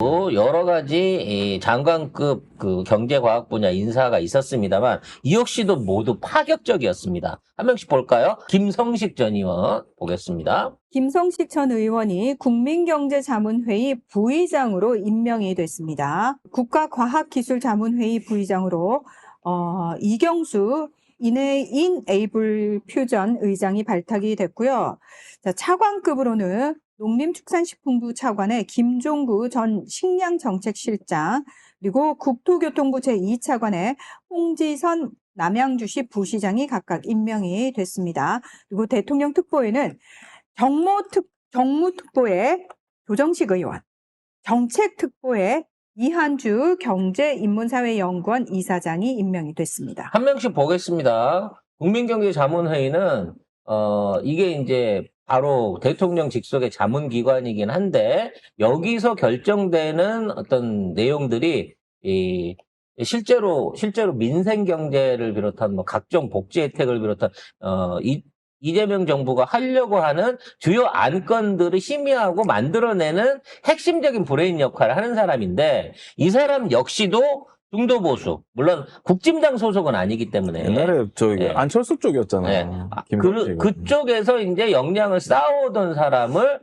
여러 가지 이 장관급 그 경제과학 분야 인사가 있었습니다만 이 역시도 모두 파격적이었습니다. 한 명씩 볼까요? 김성식 전 의원 보겠습니다. 김성식 전 의원이 국민경제자문회의 부의장으로 임명이 됐습니다. 국가과학기술자문회의 부의장으로 이경수 인에이블 퓨전 의장이 발탁이 됐고요. 자, 차관급으로는 농림축산식품부 차관의 김종구 전 식량정책실장, 그리고 국토교통부 제2차관의 홍지선 남양주시 부시장이 각각 임명이 됐습니다. 그리고 대통령 특보에는 정무특보에 조정식 의원, 정책특보에 이한주 경제인문사회연구원 이사장이 임명이 됐습니다. 한 명씩 보겠습니다. 국민경제자문회의는 이게 이제 바로 대통령 직속의 자문기관이긴 한데 여기서 결정되는 어떤 내용들이 실제로 민생 경제를 비롯한 뭐 각종 복지 혜택을 비롯한 이재명 정부가 하려고 하는 주요 안건들을 심의하고 만들어내는 핵심적인 브레인 역할을 하는 사람인데 이 사람 역시도 중도 보수, 물론 국진당 소속은 아니기 때문에 옛날에 저기 예. 안철수 쪽이었잖아요. 그쪽에서 이제 역량을 쌓아오던 사람을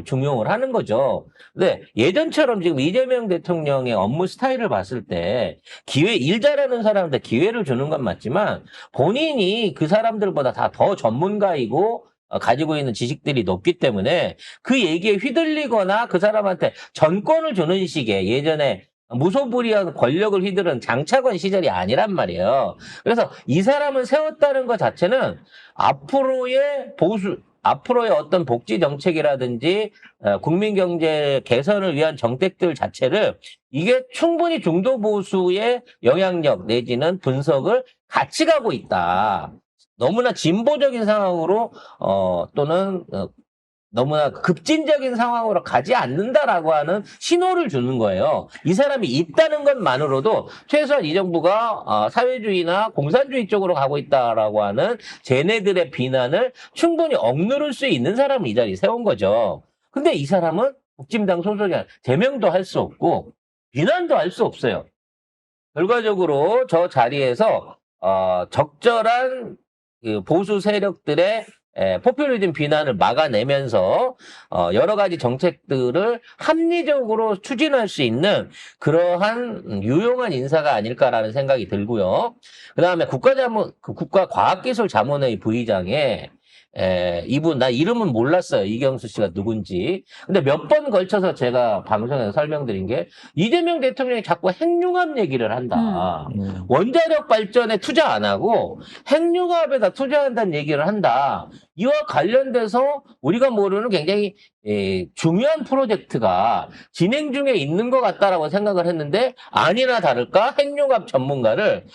중용을 하는 거죠. 근데 예전처럼 지금 이재명 대통령의 업무 스타일을 봤을 때 일 잘하는 사람한테 기회를 주는 건 맞지만 본인이 그 사람들보다 다 더 전문가이고 가지고 있는 지식들이 높기 때문에 그 얘기에 휘둘리거나 그 사람한테 전권을 주는 식의 예전에 무소불위한 권력을 휘두른 장차관 시절이 아니란 말이에요. 그래서 이 사람을 세웠다는 것 자체는 앞으로의 어떤 복지 정책이라든지 국민 경제 개선을 위한 정책들 자체를 이게 충분히 중도 보수의 영향력 내지는 분석을 같이 가고 있다. 너무나 진보적인 상황으로 또는 너무나 급진적인 상황으로 가지 않는다라고 하는 신호를 주는 거예요. 이 사람이 있다는 것만으로도 최소한 이 정부가 사회주의나 공산주의 쪽으로 가고 있다라고 하는 쟤네들의 비난을 충분히 억누를 수 있는 사람을 이 자리에 세운 거죠. 근데 이 사람은 국진당 소속이 아니라 제명도 할 수 없고 비난도 할 수 없어요. 결과적으로 저 자리에서 적절한 그 보수 세력들의 포퓰리즘 비난을 막아내면서 여러 가지 정책들을 합리적으로 추진할 수 있는 그러한 유용한 인사가 아닐까라는 생각이 들고요. 그다음에 국가과학기술자문회의 부의장에 이분 나 이름은 몰랐어요. 이경수 씨가 누군지. 근데 몇 번 걸쳐서 제가 방송에서 설명드린 게 이재명 대통령이 자꾸 핵융합 얘기를 한다. 원자력 발전에 투자 안 하고 핵융합에다 투자한다는 얘기를 한다. 이와 관련돼서 우리가 모르는 굉장히 중요한 프로젝트가 진행 중에 있는 것 같다라고 생각을 했는데 아니나 다를까 핵융합 전문가를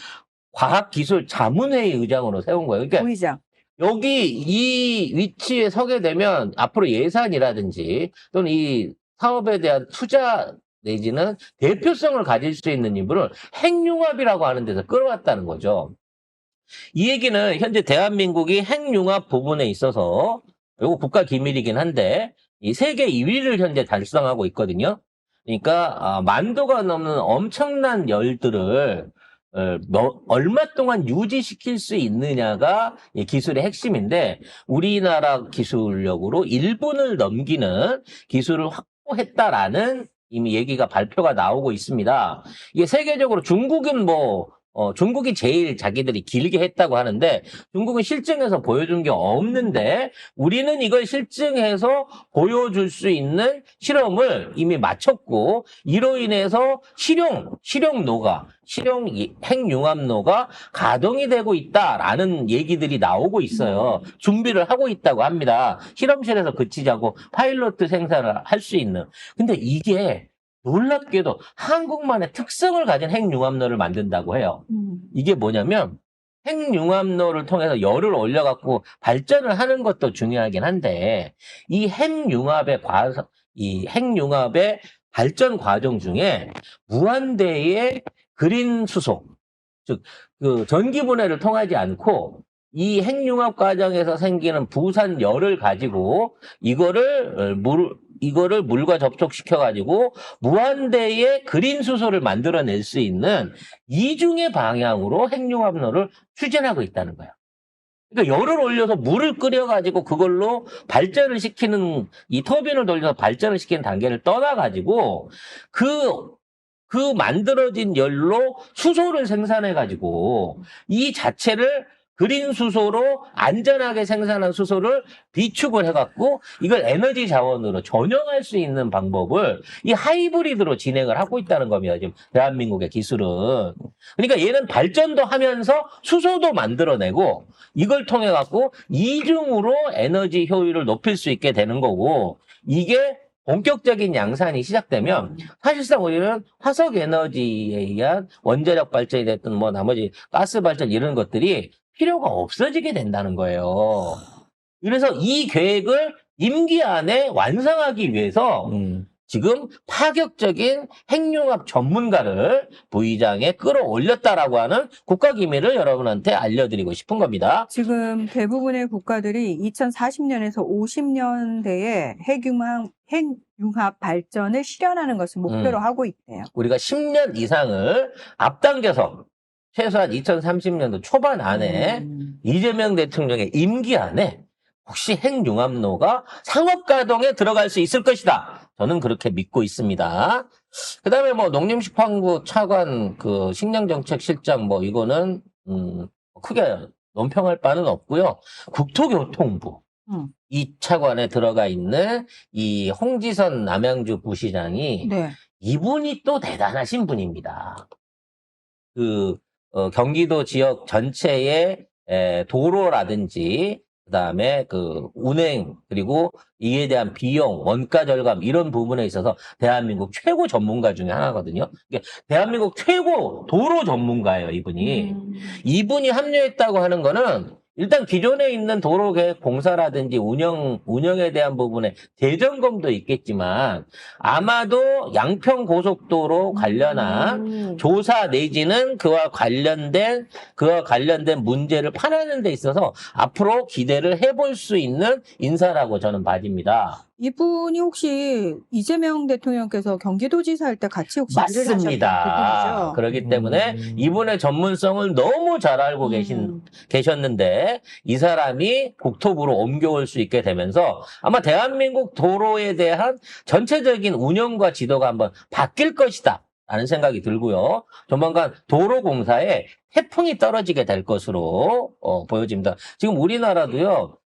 과학기술자문회의 의장으로 세운 거예요. 그러니까 부의장. 여기 이 위치에 서게 되면 앞으로 예산이라든지 또는 이 사업에 대한 투자 내지는 대표성을 가질 수 있는 인물을 핵융합이라고 하는 데서 끌어왔다는 거죠. 이 얘기는 현재 대한민국이 핵융합 부분에 있어서 이거 국가 기밀이긴 한데 이 세계 2위를 현재 달성하고 있거든요. 그러니까 만도가 넘는 엄청난 열들을 얼마 동안 유지시킬 수 있느냐가 이 기술의 핵심인데 우리나라 기술력으로 1분을 넘기는 기술을 확보했다라는 이미 얘기가 발표가 나오고 있습니다. 이게 세계적으로 중국은 중국이 제일 자기들이 길게 했다고 하는데 중국은 실증해서 보여준 게 없는데 우리는 이걸 실증해서 보여줄 수 있는 실험을 이미 마쳤고 이로 인해서 실용 핵융합로가 가동이 되고 있다라는 얘기들이 나오고 있어요. 준비를 하고 있다고 합니다. 실험실에서 그치지 않고 파일럿 생산을 할 수 있는. 근데 이게 놀랍게도 한국만의 특성을 가진 핵융합로를 만든다고 해요. 이게 뭐냐면 핵융합로를 통해서 열을 올려갖고 발전을 하는 것도 중요하긴 한데 이 핵융합의 발전 과정 중에 무한대의 그린 수소, 즉 그 전기 분해를 통하지 않고 이 핵융합 과정에서 생기는 부산 열을 가지고 이거를 이거를 물과 접촉시켜가지고 무한대의 그린 수소를 만들어낼 수 있는 이중의 방향으로 핵융합로를 추진하고 있다는 거예요. 그러니까 열을 올려서 물을 끓여가지고 그걸로 발전을 시키는, 이 터빈을 돌려서 발전을 시키는 단계를 떠나가지고 그 만들어진 열로 수소를 생산해가지고 이 자체를 그린 수소로 안전하게 생산한 수소를 비축을 해갖고 이걸 에너지 자원으로 전용할 수 있는 방법을 이 하이브리드로 진행을 하고 있다는 겁니다. 지금 대한민국의 기술은. 그러니까 얘는 발전도 하면서 수소도 만들어내고 이걸 통해 갖고 이중으로 에너지 효율을 높일 수 있게 되는 거고 이게 본격적인 양산이 시작되면 사실상 우리는 화석 에너지에 의한 원자력 발전이 됐든 뭐 나머지 가스 발전 이런 것들이 필요가 없어지게 된다는 거예요. 그래서 이 계획을 임기 안에 완성하기 위해서 지금 파격적인 핵융합 전문가를 부의장에 끌어올렸다라고 하는 국가기밀을 여러분한테 알려드리고 싶은 겁니다. 지금 대부분의 국가들이 2040년에서 50년대에 핵융합 발전을 실현하는 것을 목표로 하고 있대요. 우리가 10년 이상을 앞당겨서 최소한 2030년도 초반 안에 이재명 대통령의 임기 안에 혹시 핵융합로가 상업 가동에 들어갈 수 있을 것이다. 저는 그렇게 믿고 있습니다. 그다음에 뭐 농림식품부 차관 그 식량정책실장 뭐 이거는 크게 논평할 바는 없고요. 국토교통부 이 차관에 들어가 있는 이 홍지선 남양주 부시장이 네. 이분이 또 대단하신 분입니다. 경기도 지역 전체의 도로라든지 그다음에 그 운행 그리고 이에 대한 비용, 원가 절감 이런 부분에 있어서 대한민국 최고 전문가 중에 하나거든요. 그러니까 대한민국 최고 도로 전문가예요, 이분이. 이분이 합류했다고 하는 거는 일단 기존에 있는 도로 계획 공사라든지 운영에 대한 부분에 재점검도 있겠지만 아마도 양평 고속도로 관련한 조사 내지는 그와 관련된 문제를 파내는 데 있어서 앞으로 기대를 해볼 수 있는 인사라고 저는 봐집니다. 이분이 혹시 이재명 대통령께서 경기도지사 할 때 같이 혹시 일을 하셨던 맞습니다. 그분이죠? 그렇기 때문에 이분의 전문성을 너무 잘 알고 계셨는데 이 사람이 국토부로 옮겨올 수 있게 되면서 아마 대한민국 도로에 대한 전체적인 운영과 지도가 한번 바뀔 것이다 라는 생각이 들고요. 조만간 도로공사에 태풍이 떨어지게 될 것으로 보여집니다. 지금 우리나라도요.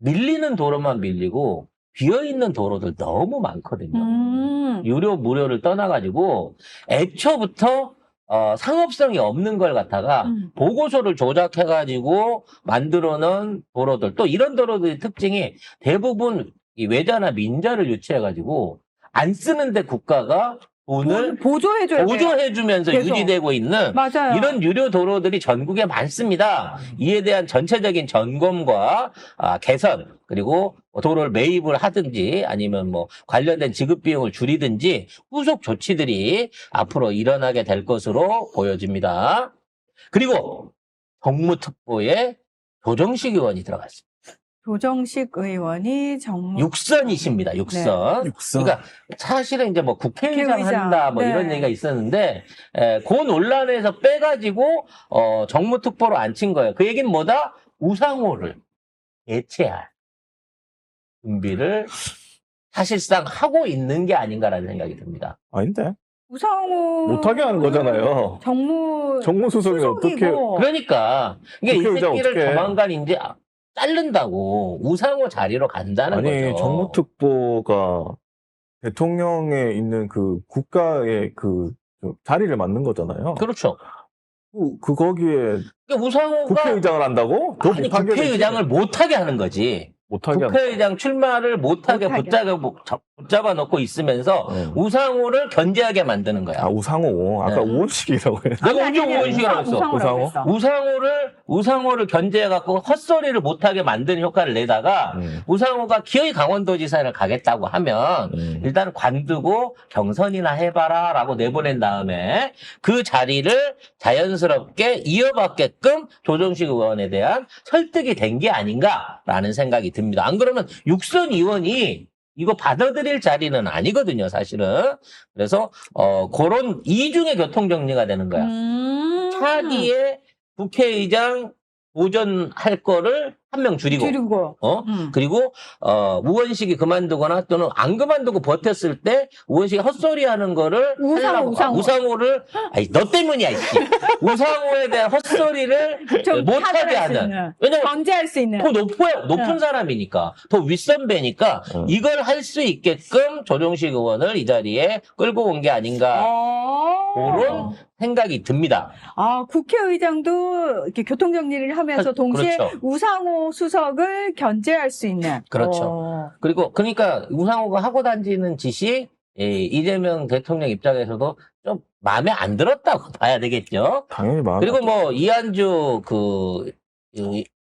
밀리는 도로만 밀리고 비어있는 도로들 너무 많거든요. 유료, 무료를 떠나가지고 애초부터 상업성이 없는 걸 갖다가 보고서를 조작해가지고 만들어놓은 도로들 또 이런 도로들의 특징이 대부분 이 외자나 민자를 유치해가지고 안 쓰는데 국가가 돈을 보조해주면서 계속. 유지되고 있는 맞아요. 이런 유료 도로들이 전국에 많습니다. 이에 대한 전체적인 점검과 개선 그리고 도로를 매입을 하든지 아니면 뭐 관련된 지급 비용을 줄이든지 후속 조치들이 앞으로 일어나게 될 것으로 보여집니다. 그리고 정무특보에 조정식 의원이 들어갔습니다. 조정식 의원이 육선이십니다. 육선. 그러니까 사실은 이제 뭐 국회의장 한다 뭐 이런 얘기가 있었는데 그 논란에서 빼가지고 정무특보로 앉힌 거예요. 그 얘기는 뭐다? 우상호를 대체할 준비를 사실상 하고 있는 게 아닌가라는 생각이 듭니다. 아닌데? 우상호 못하게 하는 거잖아요. 정무수석이 어떻게. 그러니까 이게 이 국회의장 새끼를 어떡해. 조만간 이제 자른다고 우상호 자리로 간다는 아니, 거죠. 정무특보가 대통령에 있는 그 국가의 그 자리를 맡는 거잖아요. 그렇죠. 거기에 그러니까 우상호가 국회의장을 한다고? 더 아니, 못하게 국회의장을 못하게 하는 거지. 못하게 국회의장 출마를 못하게 붙잡아 놓고 있으면서 우상호를 견제하게 만드는 거야. 우상호. 아까 우원식이라고 했는데. 내가 언제 우원식이라고 했어? 우상호를 견제해갖고 헛소리를 못하게 만드는 효과를 내다가 우상호가 기어이 강원도지사를 가겠다고 하면 일단 관두고 경선이나 해봐라 라고 내보낸 다음에 그 자리를 자연스럽게 이어받게끔 조정식 의원에 대한 설득이 된 게 아닌가라는 생각이 듭니다. 안 그러면 육선 의원이 이거 받아들일 자리는 아니거든요, 사실은. 그래서 그런 이중의 교통 정리가 되는 거야. 차기에 국회의장 도전할 거를 한 명 줄이고, 줄이고. 그리고 우원식이 그만두거나 또는 안 그만두고 버텼을 때 우원식이 헛소리하는 거를 우상호를 아니 너 때문이야 이씨. 우상호에 대한 헛소리를 못하게 하는. 왜냐면 방지할 수 있는. 더 높은 사람이니까 더 윗선배니까 이걸 할 수 있게끔 조정식 의원을 이 자리에 끌고 온 게 아닌가 그런 생각이 듭니다. 아, 국회의장도 이렇게 교통정리를 하면서 동시에 그렇죠. 우상호 수석을 견제할 수 있는. 그렇죠. 그리고 그러니까 우상호가 하고 다니는 짓이 이재명 대통령 입장에서도 좀 마음에 안 들었다고 봐야 되겠죠. 당연히 마음. 그리고 뭐 이한주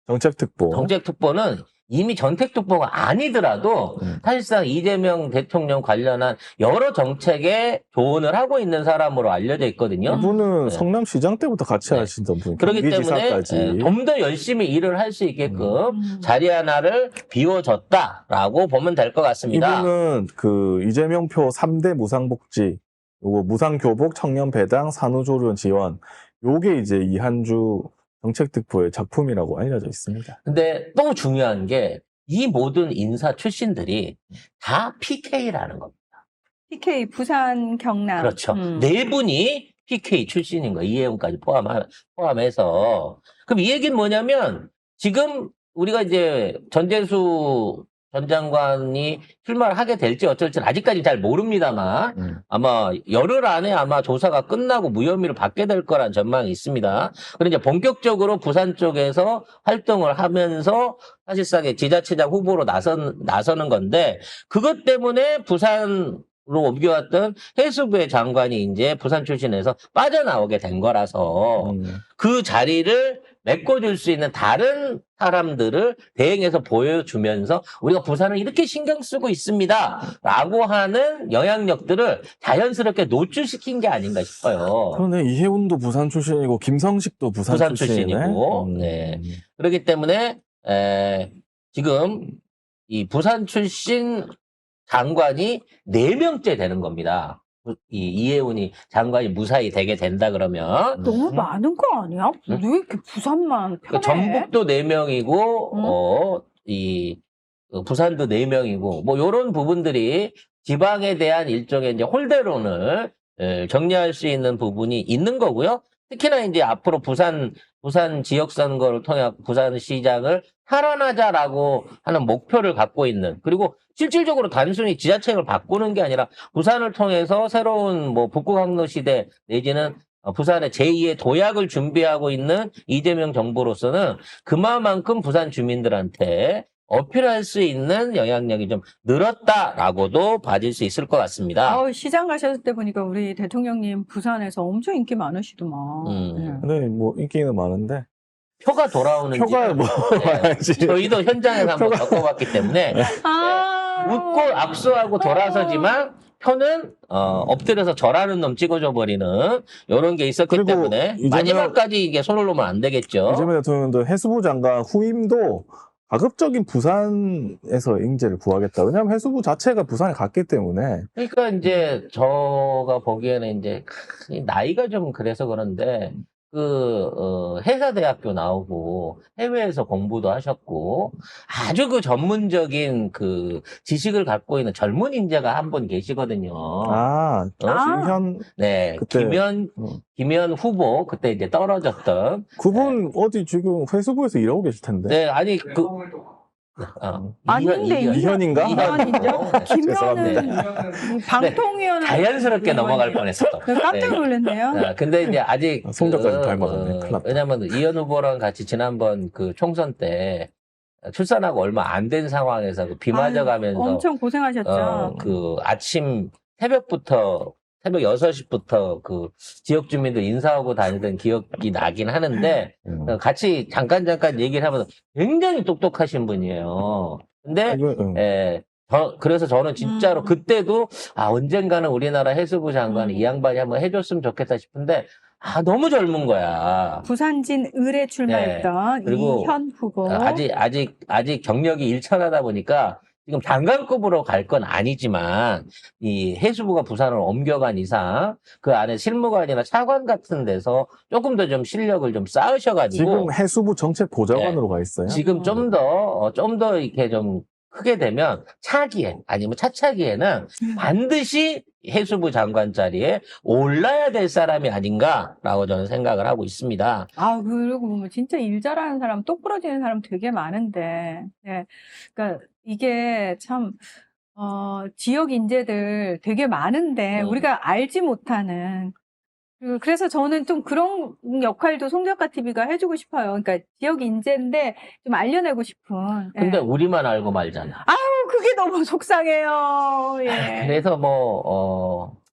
정책특보는 이미 전택특보가 아니더라도 사실상 이재명 대통령 관련한 여러 정책에 조언을 하고 있는 사람으로 알려져 있거든요. 이분은 성남시장 때부터 같이 하시던 분. 그렇기 때문에 좀 더 열심히 일을 할 수 있게끔 자리 하나를 비워줬다라고 보면 될 것 같습니다. 이분은 그 이재명표 3대 무상복지, 요거 무상교복, 청년배당, 산후조리원 지원, 요게 이제 이한주 정책특보의 작품이라고 알려져 있습니다. 근데 또 중요한 게 이 모든 인사 출신들이 다 PK라는 겁니다. PK, 부산, 경남. 그렇죠. 네 분이 PK 출신인 거예요. 이혜훈까지 포함해서. 그럼 이 얘기는 뭐냐면 지금 우리가 이제 전재수 전 장관이 출마를 하게 될지 어쩔지는 아직까지 잘 모릅니다만 아마 열흘 안에 아마 조사가 끝나고 무혐의를 받게 될 거란 전망이 있습니다. 그런데 이제 본격적으로 부산 쪽에서 활동을 하면서 사실상의 지자체장 후보로 나서는 건데 그것 때문에 부산으로 옮겨왔던 해수부의 장관이 이제 부산 출신에서 빠져나오게 된 거라서 그 자리를 메꿔줄 수 있는 다른 사람들을 대행해서 보여주면서 우리가 부산을 이렇게 신경 쓰고 있습니다 라고 하는 영향력들을 자연스럽게 노출시킨 게 아닌가 싶어요. 그런데 이혜훈도 부산 출신이고 김성식도 부산 출신이고 네. 그렇기 때문에 지금 이 부산 출신 장관이 4명째 되는 겁니다. 이혜훈이 장관이 무사히 되게 된다 그러면 너무 많은 거 아니야? 왜 이렇게 부산만 편해? 전북도 4명이고 부산도 4명이고 뭐 이런 부분들이 지방에 대한 일종의 이제 홀대론을 정리할 수 있는 부분이 있는 거고요. 특히나 이제 앞으로 부산 지역 선거를 통해 부산시장을 탈환하자라고 하는 목표를 갖고 있는 그리고 실질적으로 단순히 지자체를 바꾸는 게 아니라 부산을 통해서 새로운 뭐 북구 항로 시대 내지는 부산의 제2의 도약을 준비하고 있는 이재명 정부로서는 그만큼 부산 주민들한테 어필할 수 있는 영향력이 좀 늘었다라고도 봐줄 수 있을 것 같습니다. 시장 가셨을 때 보니까 우리 대통령님 부산에서 엄청 인기 많으시더만. 네. 근데 뭐 인기는 많은데 표가 돌아오는지 저희도 현장에서 한번 겪어봤기 때문에 웃고 압수하고 돌아서지만 표는 엎드려서 절하는 놈 찍어줘 버리는 이런 게 있었기 때문에 마지막까지 이게 손을 놓으면 안 되겠죠. 이재명 대통령도 해수부 장관 후임도 가급적인 부산에서 인재를 구하겠다. 왜냐하면 해수부 자체가 부산에 갔기 때문에. 그러니까 이제 저가 보기에는 이제 나이가 좀 그래서 그런데 해사대학교 나오고 해외에서 공부도 하셨고 아주 그 전문적인 그 지식을 갖고 있는 젊은 인재가 한 분 계시거든요. 김현. 네, 그때, 김현 후보 그때 이제 떨어졌던. 그분 어디 지금 회수부에서 일하고 계실 텐데. 네, 아니 아닌데 이현인가? 이현이죠. 김현은 방통위원회 자연스럽게 넘어갈 뻔했어. 깜짝 놀랐네요. 근데 이제 아직 송정까지 닮아갔네. 큰일 났다. 왜냐면 이현 후보랑 같이 지난번 그 총선 때 출산하고 얼마 안 된 상황에서 비 맞아가면서 엄청 고생하셨죠. 그 아침 새벽 6시부터 그 지역 주민들 인사하고 다니던 기억이 나긴 하는데 같이 잠깐 얘기를 하면서 굉장히 똑똑하신 분이에요. 근데 그래서 저는 진짜로 그때도 언젠가는 우리나라 해수부 장관이 이 양반이 한번 해줬으면 좋겠다 싶은데 너무 젊은 거야. 부산진 을에 출마했던 그리고 이현 후보. 아직 경력이 일천하다 보니까 지금 장관급으로 갈 건 아니지만 이 해수부가 부산으로 옮겨간 이상 그 안에 실무관이나 차관 같은 데서 조금 더 좀 실력을 좀 쌓으셔가지고 지금 해수부 정책 보좌관으로 가 있어요. 지금 좀 더 이렇게 좀 크게 되면 차기에 아니면 차차기에는 반드시 해수부 장관 자리에 올라야 될 사람이 아닌가라고 저는 생각을 하고 있습니다. 아, 그리고 보면 진짜 일 잘하는 사람, 똑 부러지는 사람 되게 많은데, 네. 그러니까 이게 참, 지역 인재들 되게 많은데, 우리가 알지 못하는, 그래서 저는 좀 그런 역할도 송작가 TV가 해주고 싶어요. 그러니까 지역 인재인데 좀 알려내고 싶은. 예. 근데 우리만 알고 말잖아. 그게 너무 속상해요. 예. 그래서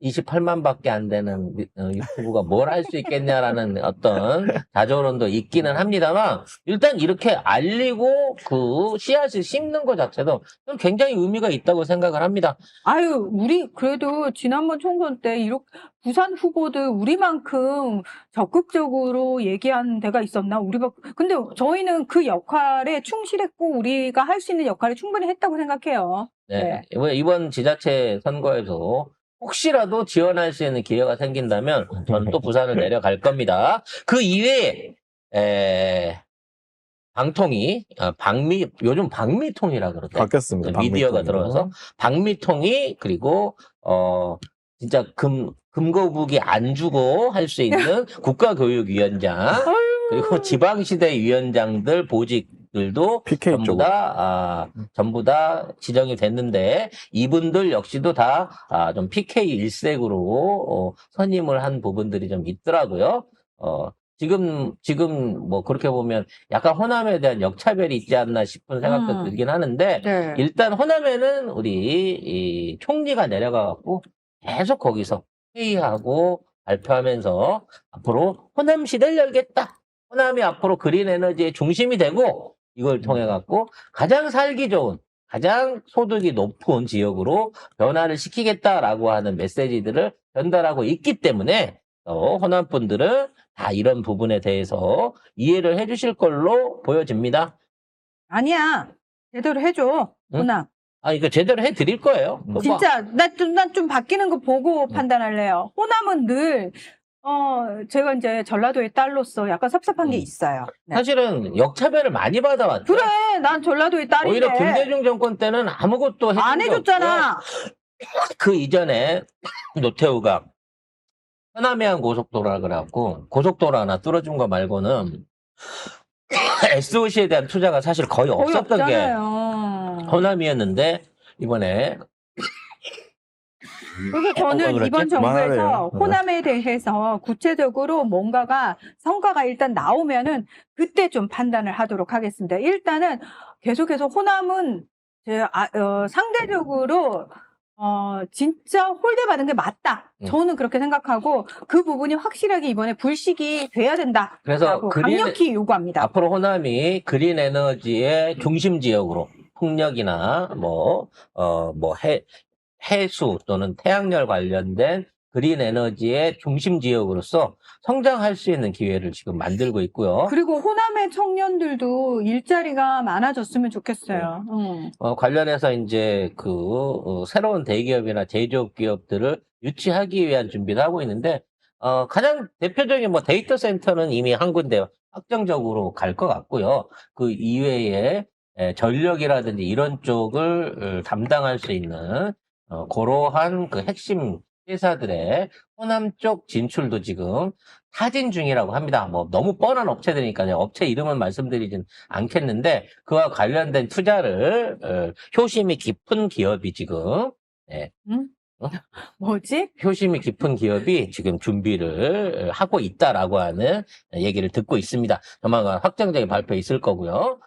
28만밖에 안 되는 유튜브가 뭘 할 수 있겠냐라는 어떤 자조론도 있기는 합니다만 일단 이렇게 알리고 그 씨앗을 심는 것 자체도 좀 굉장히 의미가 있다고 생각을 합니다. 아유, 우리 그래도 지난번 총선 때 이렇게 부산 후보들 우리만큼 적극적으로 얘기한 데가 있었나? 근데 저희는 그 역할에 충실했고 우리가 할 수 있는 역할을 충분히 했다고 생각해요. 네. 이번 지자체 선거에서 혹시라도 지원할 수 있는 기회가 생긴다면 저는 또 부산을 내려갈 겁니다. 그 이외에 방통위, 요즘 방미통이라 그러더라고요. 바뀌었습니다. 미디어가 방미통으로. 들어와서 방미통이 그리고 진짜 금거북이 안 주고 할 수 있는 국가교육위원장 그리고 지방시대 위원장들 보직들도 PK 전부 쪽으로. 전부 다 지정이 됐는데 이분들 역시도 다 좀 PK 일색으로 선임을 한 부분들이 좀 있더라고요. 지금 뭐 그렇게 보면 약간 호남에 대한 역차별이 있지 않나 싶은 생각도 들긴 하는데 네. 일단 호남에는 우리 이 총리가 내려가갖고 계속 거기서 회의하고 발표하면서 앞으로 호남 시대를 열겠다. 호남이 앞으로 그린 에너지의 중심이 되고 이걸 통해 갖고 가장 살기 좋은 가장 소득이 높은 지역으로 변화를 시키겠다라고 하는 메시지들을 전달하고 있기 때문에 호남 분들은 다 이런 부분에 대해서 이해를 해주실 걸로 보여집니다. 아니야. 제대로 해줘. 응? 호남. 이거 제대로 해드릴 거예요. 진짜 난 좀 바뀌는 거 보고 판단할래요. 호남은 늘 제가 이제 전라도의 딸로서 약간 섭섭한 게 있어요. 네. 사실은 역차별을 많이 받아왔죠. 그래, 난 전라도의 딸인데 오히려 김대중 정권 때는 아무것도 해준 안 게 해줬잖아. 없고요. 그 이전에 노태우가 서남해안 고속도로라 그래갖고 고속도로 하나 뚫어준 거 말고는 SOC에 대한 투자가 사실 거의 없었던 없잖아요. 게 호남이었는데 이번에 그래서 저는 그랬지? 이번 정부에서 그만하래요. 호남에 대해서 구체적으로 뭔가가 성과가 일단 나오면은 그때 좀 판단을 하도록 하겠습니다. 일단은 계속해서 호남은 상대적으로 진짜 홀대받은 게 맞다. 저는 그렇게 생각하고 그 부분이 확실하게 이번에 불식이 돼야 된다. 그래서 라고 강력히 요구합니다. 앞으로 호남이 그린 에너지의 중심 지역으로 풍력이나 해수 또는 태양열 관련된 그린 에너지의 중심 지역으로서 성장할 수 있는 기회를 지금 만들고 있고요. 그리고 호남의 청년들도 일자리가 많아졌으면 좋겠어요. 관련해서 이제 새로운 대기업이나 제조업 기업들을 유치하기 위한 준비를 하고 있는데, 가장 대표적인 데이터 센터는 이미 한 군데 확정적으로 갈 것 같고요. 그 이외에 전력이라든지 이런 쪽을 담당할 수 있는 그러한 그 핵심 회사들의 호남 쪽 진출도 지금 타진 중이라고 합니다. 너무 뻔한 업체들이니까 업체 이름은 말씀드리진 않겠는데 그와 관련된 투자를 효심이 깊은 기업이 지금 뭐지? 효심이 깊은 기업이 지금 준비를 하고 있다라고 하는 얘기를 듣고 있습니다. 조만간 확정적인 발표 있을 거고요.